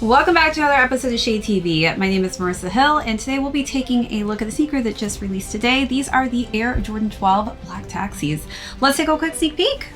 Welcome back to another episode of Shade TV. My name is Marissa Hill, and today we'll be taking a look at the sneaker that just released today. These are the Air Jordan 12 Black Taxis. Let's take a quick sneak peek.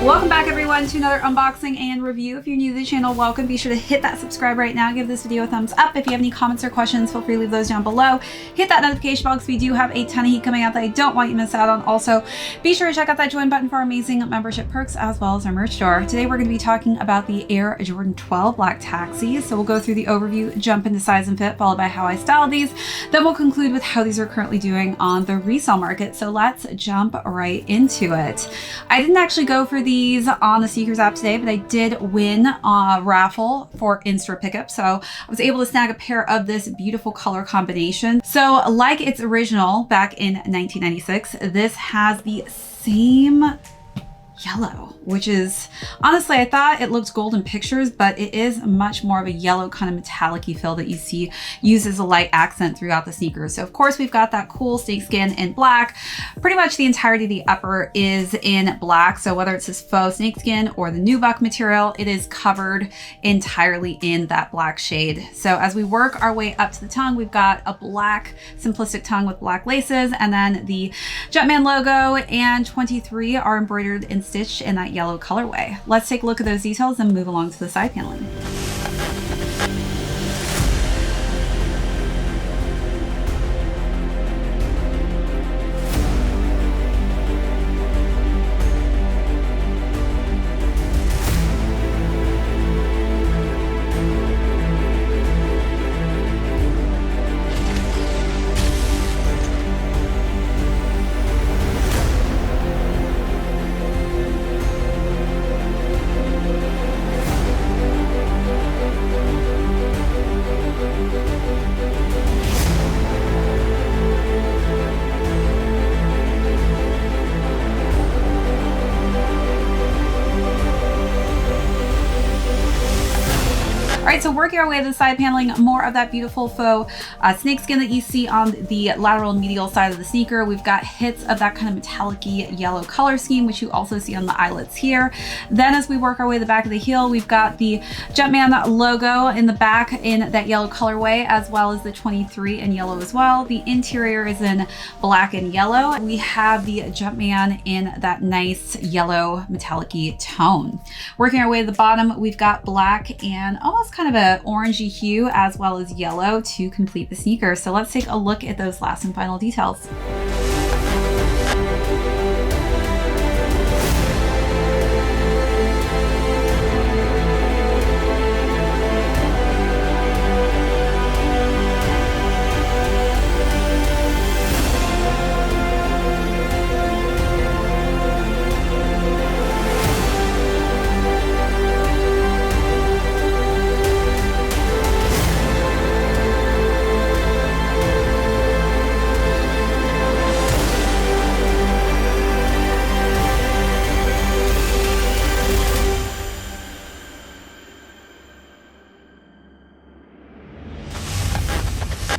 Welcome back everyone to another unboxing and review. If you're new to the channel, welcome. Be sure to hit that subscribe right now. Give this video a thumbs up. If you have any comments or questions, feel free to leave those down below. Hit that notification bell because we do have a ton of heat coming out that I don't want you to miss out on. Also, be sure to check out that join button for our amazing membership perks as well as our merch store. Today we're going to be talking about the Air Jordan 12 Black Taxis. So we'll go through the overview, jump into size and fit, followed by how I style these. Then we'll conclude with how these are currently doing on the resale market. So let's jump right into it. I didn't actually go for these on the Sneakers app today, but I did win a raffle for in-store pickup. So I was able to snag a pair of this beautiful color combination. So like its original back in 1996, this has the same yellow, which is honestly, I thought it looked gold in pictures, but it is much more of a yellow kind of metallic-y feel that you see used as a light accent throughout the sneakers. So of course we've got that cool snakeskin in black. Pretty much the entirety of the upper is in black. So whether it's this faux snakeskin or the nubuck material, it is covered entirely in that black shade. So as we work our way up to the tongue, we've got a black simplistic tongue with black laces, and then the Jumpman logo and 23 are embroidered and stitched in that yellow colorway. Let's take a look at those details and move along to the side paneling. All right, so working our way to the side paneling, more of that beautiful faux snakeskin that you see on the lateral and medial side of the sneaker. We've got hits of that kind of metallic-y yellow color scheme, which you also see on the eyelets here. Then as we work our way to the back of the heel, we've got the Jumpman logo in the back in that yellow colorway, as well as the 23 in yellow as well. The interior is in black and yellow. We have the Jumpman in that nice yellow metallic-y tone. Working our way to the bottom, we've got black and almost kind of a orangey hue as well as yellow to complete the sneaker. So let's take a look at those last and final details.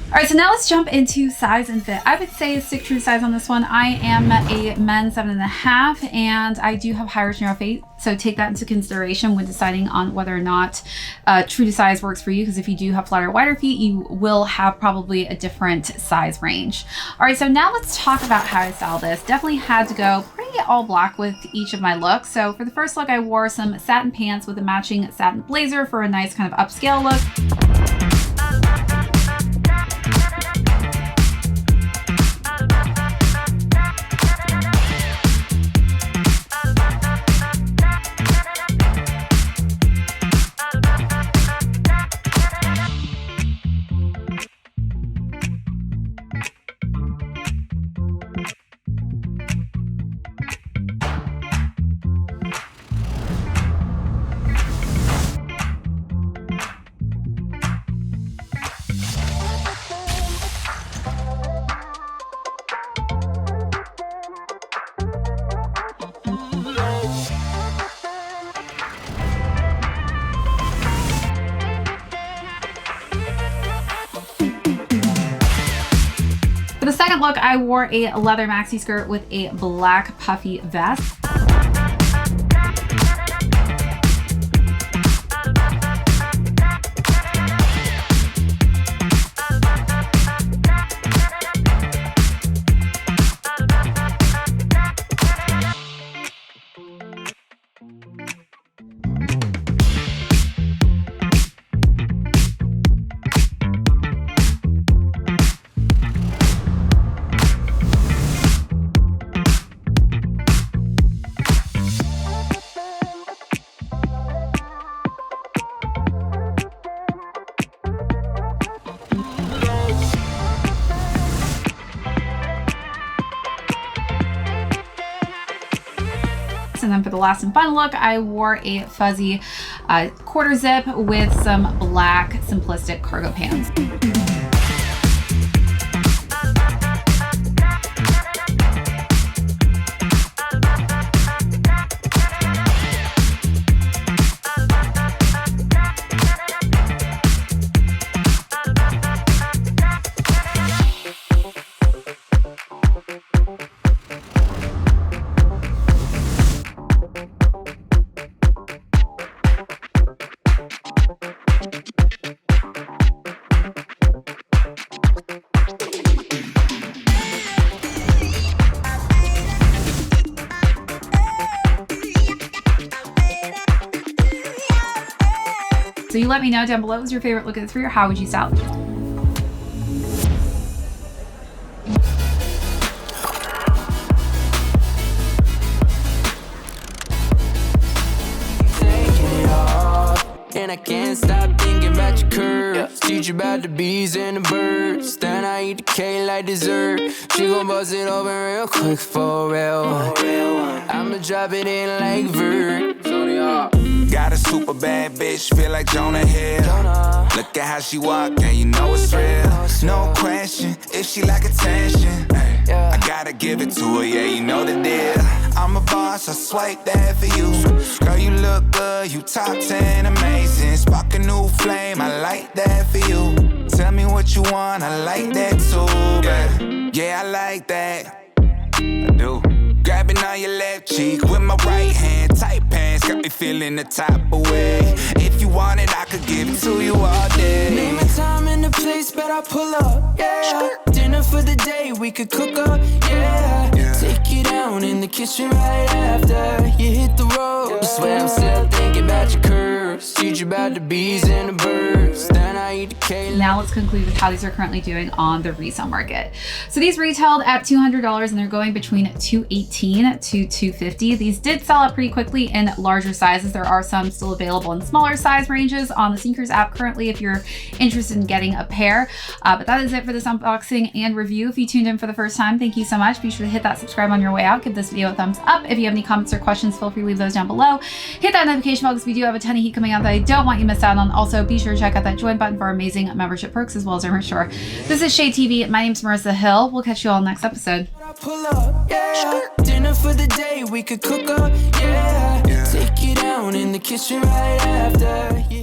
All right, so now let's jump into size and fit. I would say stick true to size on this one. I am a men's 7.5, and I do have higher narrow feet, so take that into consideration when deciding on whether or not true to size works for you, because if you do have flatter, wider feet, you will have probably a different size range. All right, so now let's talk about how I style this. Definitely had to go pretty all black with each of my looks. So for the first look, I wore some satin pants with a matching satin blazer for a nice kind of upscale look. second look, I wore a leather maxi skirt with a black puffy vest. And then for the last and final look, I wore a fuzzy quarter zip with some black simplistic cargo pants. So you let me know down below, what was your favorite look of the three, or how would you style it? And I can't stop thinking about your curves. Teach you about the bees and the birds. Then I eat the cake like dessert. She gon' bust it open real quick for real. I'ma drop it in like Vert. Got a super bad bitch, feel like Jonah Hill. Look at how she walk, and you know it's real. No question, if she like attention, I gotta give it to her, yeah, you know the deal. I'm a boss, I swipe that for you. Girl, you look good, you top 10, amazing. Spark a new flame, I like that for you. Tell me what you want, I like that too, baby. Yeah, I like that, I do. Grabbing on your left cheek with my right hand. Tight pants, got me feeling the type of way. If you want it, I could give it to you all day. Name a time and a place, but I'll pull up, yeah. Dinner for the day, we could cook up, yeah. Take you down in the kitchen right after you hit the road. I swear I'm still thinking about your curves. Teach you about the bees and the birds. Then I eat the cake. Now let's conclude with how these are currently doing on the resale market. So these retailed at $200 and they're going between $218 to $250. These did sell out pretty quickly in larger sizes. There are some still available in smaller size ranges on the Sneakers app currently if you're interested in getting a pair. But that is it for this unboxing and review. If you tuned in for the first time, thank you so much. Be sure to hit that subscribe on your way out. Give this video a thumbs up. If you have any comments or questions, feel free to leave those down below. Hit that notification bell because we do have a ton of heat coming out that I don't want you to miss out on. Also, be sure to check out that join button for our amazing membership perks as well as our merch store. This is ShadeTV. My name's Marissa Hill. We'll catch you all next episode. Pull up, yeah. Dinner for the day, we could cook up, yeah. Take you down in the kitchen right after, yeah.